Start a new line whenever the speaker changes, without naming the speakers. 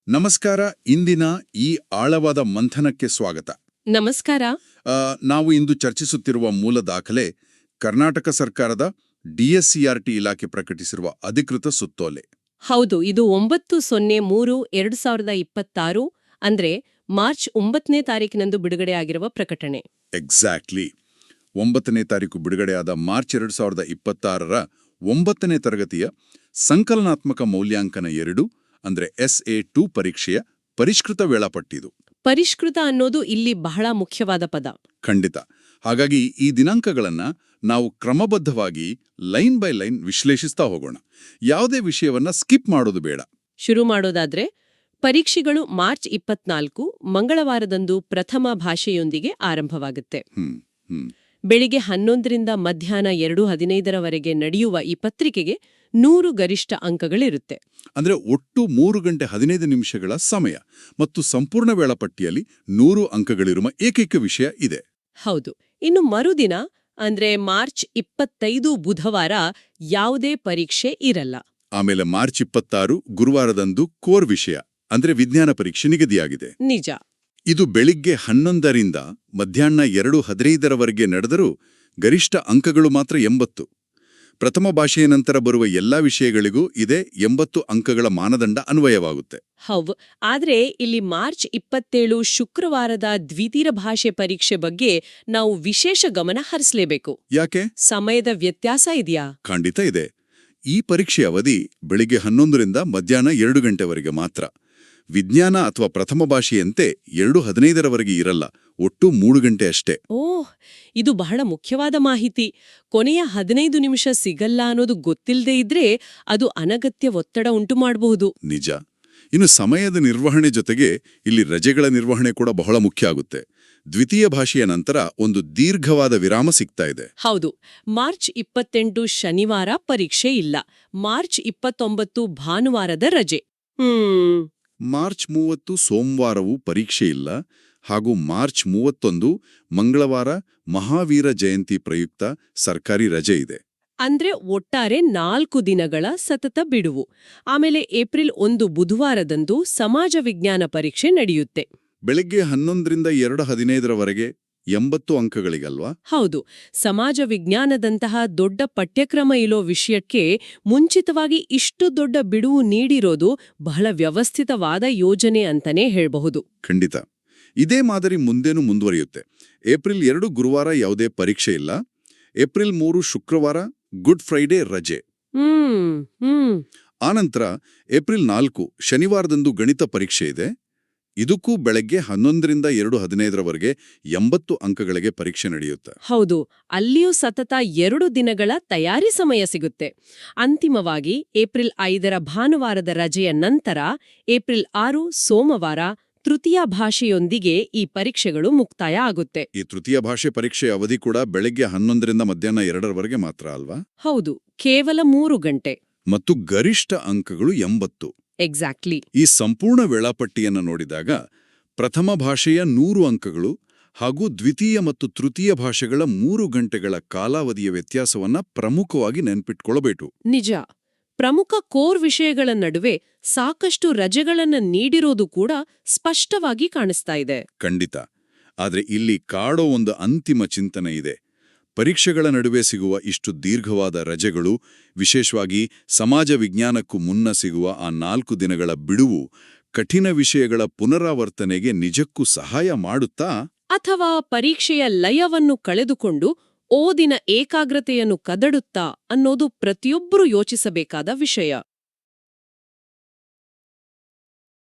ನಮಸ್ಕಾರ. ಇಂದಿನ ಈ ಆಳವಾದ ಮಂಥನಕ್ಕೆ ಸ್ವಾಗತ.
ನಮಸ್ಕಾರ.
ನಾವು ಇಂದು ಚರ್ಚಿಸುತ್ತಿರುವ ಮೂಲ ದಾಖಲೆ ಕರ್ನಾಟಕ ಸರ್ಕಾರದ DSCRT ಇಲಾಖೆ ಪ್ರಕಟಿಸಿರುವ ಅಧಿಕೃತ ಸುತ್ತೋಲೆ.
ಹೌದು, ಇದು 9/3/2026 ಅಂದ್ರೆ ಮಾರ್ಚ್ 9ನೇ ತಾರೀಕಿನಂದು ಬಿಡುಗಡೆಯಾಗಿರುವ ಪ್ರಕಟಣೆ.
ಎಕ್ಸಾಕ್ಟ್ಲಿ. 9ನೇ ತಾರೀಕು ಬಿಡುಗಡೆಯಾದ ಮಾರ್ಚ್ 2026ರ 9ನೇ ತರಗತಿಯ ಸಂಕಲನಾತ್ಮಕ ಮೌಲ್ಯಾಂಕನ 2 ಅಂದ್ರೆ SA2 ಪರೀಕ್ಷೆಯ ಪರಿಷ್ಕೃತ ವೇಳಾಪಟ್ಟಿದು.
ಪರಿಷ್ಕೃತ ಅನ್ನೋದು ಇಲ್ಲಿ ಬಹಳ ಮುಖ್ಯವಾದ ಪದ.
ಖಂಡಿತ. ಹಾಗಾಗಿ ಈ ದಿನಾಂಕಗಳನ್ನ ನಾವು ಕ್ರಮಬದ್ಧವಾಗಿ ಲೈನ್ ಬೈ ಲೈನ್ ವಿಶ್ಲೇಷಿಸ್ತಾ ಹೋಗೋಣ. ಯಾವುದೇ ವಿಷಯವನ್ನ ಸ್ಕಿಪ್ ಮಾಡೋದು ಬೇಡ.
ಶುರು ಮಾಡೋದಾದ್ರೆ, ಪರೀಕ್ಷೆಗಳು ಮಾರ್ಚ್ 24 ಮಂಗಳವಾರದಂದು ಪ್ರಥಮ ಭಾಷೆಯೊಂದಿಗೆ ಆರಂಭವಾಗುತ್ತೆ. ಬೆಳಿಗ್ಗೆ 11ರಿಂದ ಮಧ್ಯಾಹ್ನ 2:15ರವರೆಗೆ ನಡೆಯುವ ಈ ಪತ್ರಿಕೆಗೆ 100 ಗರಿಷ್ಠ ಅಂಕಗಳಿರುತ್ತೆ.
ಅಂದ್ರೆ ಒಟ್ಟು 3 ಗಂಟೆ 15 ನಿಮಿಷಗಳ ಸಮಯ ಮತ್ತು ಸಂಪೂರ್ಣ ವೇಳಾಪಟ್ಟಿಯಲ್ಲಿ 100 ಅಂಕಗಳಿರುವ ಏಕೈಕ ವಿಷಯ ಇದೆ.
ಹೌದು. ಇನ್ನು ಮರುದಿನ ಅಂದ್ರೆ ಮಾರ್ಚ್ 25 ಬುಧವಾರ ಯಾವುದೇ ಪರೀಕ್ಷೆ ಇರಲ್ಲ.
ಆಮೇಲೆ ಮಾರ್ಚ್ 26 ಗುರುವಾರದಂದು ಕೋರ್ ವಿಷಯ ಅಂದ್ರೆ ವಿಜ್ಞಾನ ಪರೀಕ್ಷೆ ನಿಗದಿಯಾಗಿದೆ.
ನಿಜ.
ಇದು ಬೆಳಿಗ್ಗೆ 11ರಿಂದ ಮಧ್ಯಾಹ್ನ 2:15ರವರೆಗೆ ನಡೆದರೂ ಗರಿಷ್ಠ ಅಂಕಗಳು ಮಾತ್ರ 80. ಪ್ರಥಮ ಭಾಷೆಯ ನಂತರ ಬರುವ ಎಲ್ಲಾ ವಿಷಯಗಳಿಗೂ ಇದೇ 80 ಅಂಕಗಳ ಮಾನದಂಡ ಅನ್ವಯವಾಗುತ್ತೆ.
ಹೌದು. ಆದ್ರೆ ಇಲ್ಲಿ ಮಾರ್ಚ್ 27 ಶುಕ್ರವಾರದ ದ್ವಿತೀಯ ಭಾಷೆ ಪರೀಕ್ಷೆ ಬಗ್ಗೆ ನಾವು ವಿಶೇಷ ಗಮನ ಹರಿಸಲೇಬೇಕು.
ಯಾಕೆ?
ಸಮಯದ ವ್ಯತ್ಯಾಸ ಇದೆಯಾ?
ಖಂಡಿತ ಇದೆ. ಈ ಪರೀಕ್ಷೆ ಅವಧಿ ಬೆಳಿಗ್ಗೆ 11ರಿಂದ ಮಧ್ಯಾಹ್ನ 2 ಗಂಟೆವರೆಗೆ ಮಾತ್ರ. ವಿಜ್ಞಾನ ಅಥವಾ ಪ್ರಥಮ ಭಾಷೆಯಂತೆ 2:15ರವರೆಗೆ ಇರಲ್ಲ, ಒಟ್ಟು 3 ಗಂಟೆ ಅಷ್ಟೇ.
ಓಹ್, ಇದು ಬಹಳ ಮುಖ್ಯವಾದ ಮಾಹಿತಿ. ಕೊನೆಯ 15 ನಿಮಿಷ ಸಿಗಲ್ಲ ಅನ್ನೋದು ಗೊತ್ತಿಲ್ಲದೆ ಇದ್ರೆ ಅದು ಅನಗತ್ಯ ಒತ್ತಡ ಉಂಟು ಮಾಡಬಹುದು.
ನಿಜ. ಇನ್ನು ಸಮಯದ ನಿರ್ವಹಣೆ ಜೊತೆಗೆ ಇಲ್ಲಿ ರಜೆಗಳ ನಿರ್ವಹಣೆ ಕೂಡ ಬಹಳ ಮುಖ್ಯ ಆಗುತ್ತೆ. ದ್ವಿತೀಯ ಭಾಷೆಯ ನಂತರ ಒಂದು ದೀರ್ಘವಾದ ವಿರಾಮ ಸಿಗ್ತಾ ಇದೆ.
ಹೌದು. ಮಾರ್ಚ್ 28 ಶನಿವಾರ ಪರೀಕ್ಷೆ ಇಲ್ಲ. ಮಾರ್ಚ್ 29 ಭಾನುವಾರದ ರಜೆ.
ಮಾರ್ಚ್ 30 ಸೋಮವಾರವೂ ಪರೀಕ್ಷೆ ಇಲ್ಲ ಹಾಗೂ ಮಾರ್ಚ್ 31 ಮಂಗಳವಾರ ಮಹಾವೀರ ಜಯಂತಿ ಪ್ರಯುಕ್ತ ಸರ್ಕಾರಿ ರಜೆ ಇದೆ.
ಅಂದ್ರೆ ಒಟ್ಟಾರೆ 4 ದಿನಗಳ ಸತತ ಬಿಡುವು. ಆಮೇಲೆ ಏಪ್ರಿಲ್ 1 ಬುಧವಾರದಂದು ಸಮಾಜ ವಿಜ್ಞಾನ ಪರೀಕ್ಷೆ ನಡೆಯುತ್ತೆ.
ಬೆಳಿಗ್ಗೆ 11ರಿಂದ 2:15ರವರೆಗೆ 80 ಅಂಕಗಳಿಗಲ್ವಾ?
ಹೌದು. ಸಮಾಜ ವಿಜ್ಞಾನದಂತಹ ದೊಡ್ಡ ಪಠ್ಯಕ್ರಮ ಇರೋ ವಿಷಯಕ್ಕೆ ಮುಂಚಿತವಾಗಿ ಇಷ್ಟು ದೊಡ್ಡ ಬಿಡುವು ನೀಡಿರೋದು ಬಹಳ ವ್ಯವಸ್ಥಿತವಾದ ಯೋಜನೆ ಅಂತಾನೆ ಹೇಳ್ಬಹುದು.
ಖಂಡಿತ. ಇದೇ ಮಾದರಿ ಮುಂದೇನೂ ಮುಂದುವರಿಯುತ್ತೆ. ಏಪ್ರಿಲ್ 2 ಗುರುವಾರ ಯಾವುದೇ ಪರೀಕ್ಷೆ ಇಲ್ಲ. ಏಪ್ರಿಲ್ 3 ಶುಕ್ರವಾರ ಗುಡ್ ಫ್ರೈಡೇ ರಜೆ. ಆನಂತರ ಏಪ್ರಿಲ್ 4 ಶನಿವಾರದಂದು ಗಣಿತ ಪರೀಕ್ಷೆ ಇದೆ. ಇದಕ್ಕೂ ಬೆಳಗ್ಗೆ 11ರಿಂದ 2:15ರವರೆಗೆ 80 ಅಂಕಗಳಿಗೆ ಪರೀಕ್ಷೆ ನಡೆಯುತ್ತೆ.
ಹೌದು. ಅಲ್ಲಿಯೂ ಸತತ 2 ದಿನಗಳ ತಯಾರಿ ಸಮಯ ಸಿಗುತ್ತೆ. ಅಂತಿಮವಾಗಿ ಏಪ್ರಿಲ್ 5ರ ಭಾನುವಾರದ ರಜೆಯ ನಂತರ ಏಪ್ರಿಲ್ 6 ಸೋಮವಾರ ತೃತೀಯ ಭಾಷೆಯೊಂದಿಗೆ ಈ ಪರೀಕ್ಷೆಗಳು ಮುಕ್ತಾಯ ಆಗುತ್ತೆ.
ಈ ತೃತೀಯ ಭಾಷೆ ಪರೀಕ್ಷೆ ಅವಧಿ ಕೂಡ ಬೆಳಗ್ಗೆ 11ರಿಂದ ಮಧ್ಯಾಹ್ನ 2ರವರೆಗೆ ಮಾತ್ರ ಅಲ್ವಾ?
ಹೌದು. ಕೇವಲ 3 ಗಂಟೆ.
ಮತ್ತು ಗರಿಷ್ಠ ಅಂಕಗಳು 80.
ಎಕ್ಸಾಕ್ಟ್ಲಿ.
ಈ ಸಂಪೂರ್ಣ ವೇಳಾಪಟ್ಟಿಯನ್ನು ನೋಡಿದಾಗ ಪ್ರಥಮ ಭಾಷೆಯ 100 ಅಂಕಗಳು ಹಾಗೂ ದ್ವಿತೀಯ ಮತ್ತು ತೃತೀಯ ಭಾಷೆಗಳ 3 ಗಂಟೆಗಳ ಕಾಲಾವಧಿಯ ವ್ಯತ್ಯಾಸವನ್ನ ಪ್ರಮುಖವಾಗಿ ನೆನ್ಪಿಟ್ಕೊಳ್ಬೇಕು.
ನಿಜ. ಪ್ರಮುಖ ಕೋರ್ ವಿಷಯಗಳ ನಡುವೆ ಸಾಕಷ್ಟು ರಜೆಗಳನ್ನು ನೀಡಿರೋದು ಕೂಡ ಸ್ಪಷ್ಟವಾಗಿ ಕಾಣಿಸ್ತಾ ಇದೆ.
ಖಂಡಿತ. ಆದ್ರೆ ಇಲ್ಲಿ ಕಾಡೋ ಒಂದು ಅಂತಿಮ ಚಿಂತನೆ ಇದೆ. ಪರೀಕ್ಷೆಗಳ ನಡುವೆ ಸಿಗುವ ಇಷ್ಟು ದೀರ್ಘವಾದ ರಜೆಗಳು, ವಿಶೇಷವಾಗಿ ಸಮಾಜ ವಿಜ್ಞಾನಕ್ಕೂ ಮುನ್ನ ಸಿಗುವ ಆ 4 ದಿನಗಳ ಬಿಡುವು ಕಠಿಣ ವಿಷಯಗಳ ಪುನರಾವರ್ತನೆಗೆ ನಿಜಕ್ಕೂ ಸಹಾಯ ಮಾಡುತ್ತಾ
ಅಥವಾ ಪರೀಕ್ಷೆಯ ಲಯವನ್ನು ಕಳೆದುಕೊಂಡು ಓದಿನ ಏಕಾಗ್ರತೆಯನ್ನು ಕದಡುತ್ತಾ ಅನ್ನೋದು ಪ್ರತಿಯೊಬ್ಬರೂ ಯೋಚಿಸಬೇಕಾದ ವಿಷಯ.